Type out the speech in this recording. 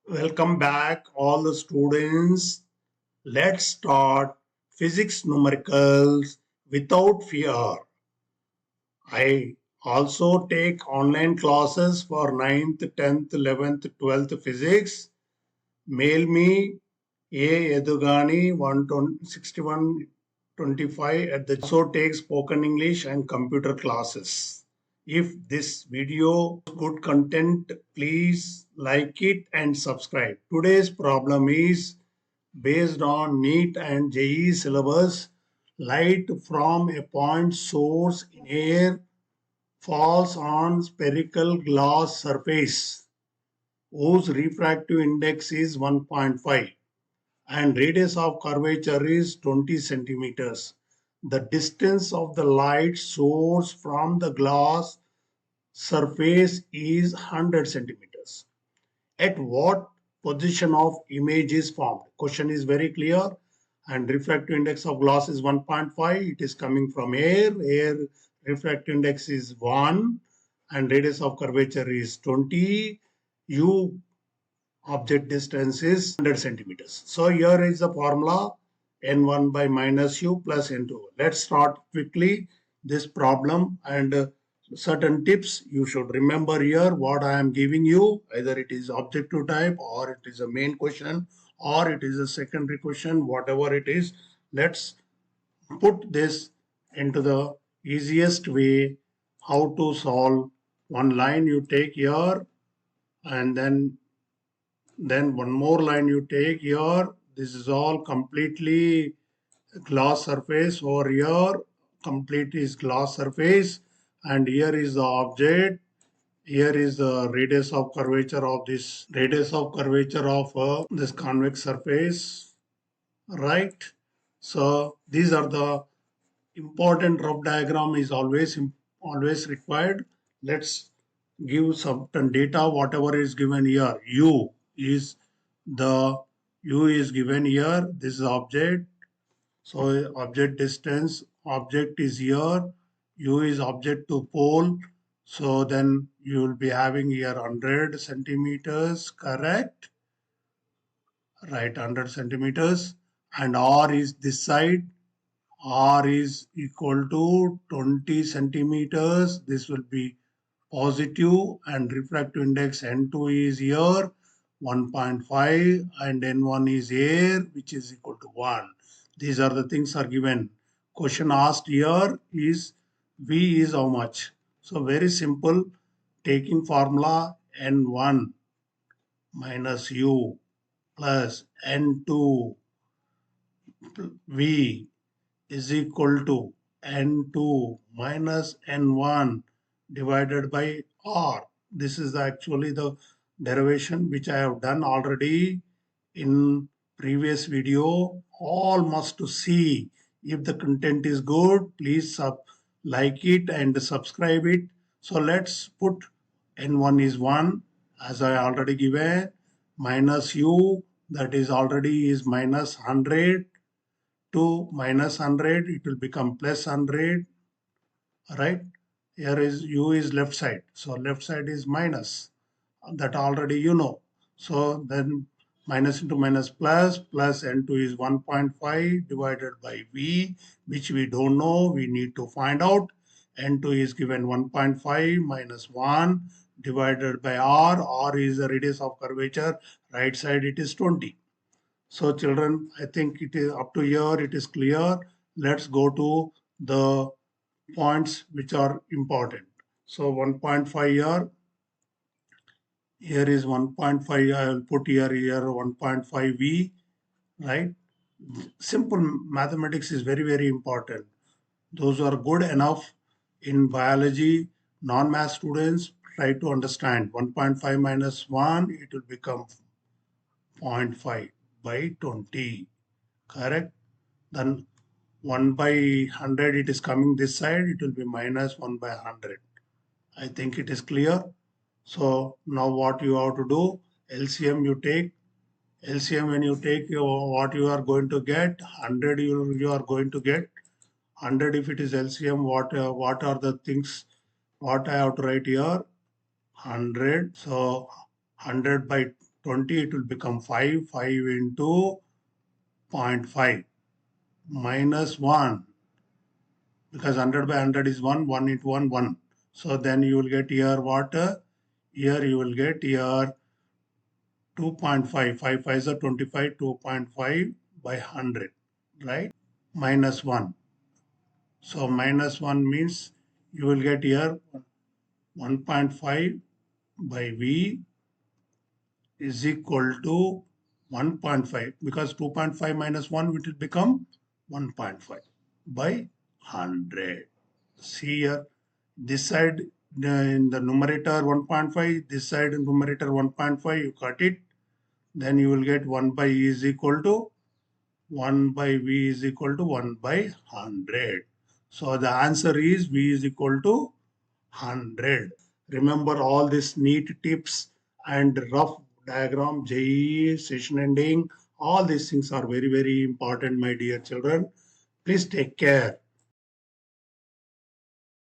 Welcome back, all the students. Let's start physics numericals without fear. I also take online classes for 9th, 10th, 11th, 12th physics. Mail me A. Edugani 16125 at the also take spoken English and computer classes. If this video is good content, please like it and subscribe. Today's problem is based on NEET and JEE syllabus. Light from a point source in air falls on spherical glass surface whose refractive index is 1.5 and radius of curvature is 20 centimeters. The distance of the light source from the glass surface is 100 centimeters. At what position of image is formed? Question is very clear, and refractive index of glass is 1.5. It is coming from air. Air refractive index is 1 and radius of curvature is 20. U object distance is 100 centimeters. So here is the formula n1 by minus u plus n2. Let's start quickly this problem and certain tips you should remember here what I am giving you. Either it is objective type or it is a main question or it is a secondary question, whatever it is. Let's put this into the easiest way how to solve. One line you take here and then one more line you take here. This is all completely glass surface. Over here complete is glass surface, and here is the object. Here is the radius of curvature of this convex surface, right? So these are the important rough diagram is always required. Let's give certain data. Whatever is given here, is the u is given here. This is object. So object distance, object is here. U is object to pole. So then you will be having here 100 centimeters, correct? Right, 100 centimeters. And R is this side. R is equal to 20 centimeters. This will be positive, and refractive index N2 is here 1.5 and N1 is here, which is equal to 1. These are the things are given. Question asked here is V is how much? So very simple, taking formula N1 minus U plus N2 V is equal to N2 minus N1 divided by R. This is actually the derivation which I have done already in previous video. All must to see. If the content is good, please like it and subscribe it. So let's put N1 is 1 as I already given, minus U, that is already is minus 100 to minus 100, it will become plus 100, right? Here is u is left side, so left side is minus, that already you know. So then minus into minus plus n2 is 1.5 divided by v, which we don't know, we need to find out. N2 is given 1.5 minus 1 divided by r is the radius of curvature, right side it is 20. So children, I think it is up to here, it is clear. Let's go to the points which are important. So 1.5 here is 1.5, I will put here 1.5 V, right? Simple mathematics is very important. Those who are good enough in biology, non-math students, try to understand 1.5 minus 1, it will become 0.5 by 20, correct? Then 1 by 100, it is coming this side, it will be minus 1 by 100. I think it is clear. So now what you have to do, LCM you take. LCM when you take, what you are going to get, 100 you are going to get. 100 if it is LCM, what are the things, what I have to write here? 100. So 100 by 20, it will become 5. 5 into 0.5 minus 1, because 100 by 100 is 1, 1 into 1, 1. So then you will get here what? Here you will get here 2.5. 5 5 is 25, 2.5 by 100, right? Minus 1. So minus 1 means you will get here 1.5 by V is equal to 1.5, because 2.5 minus 1 it will become 1.5 by 100. See here, this side in the numerator 1.5, this side in numerator 1.5, you cut it, then you will get 1 by E is equal to 1 by V is equal to 1 by 100. So the answer is V is equal to 100. Remember all these neat tips and rough diagram, JEE, session ending, all these things are very, very important, my dear children. Please take care.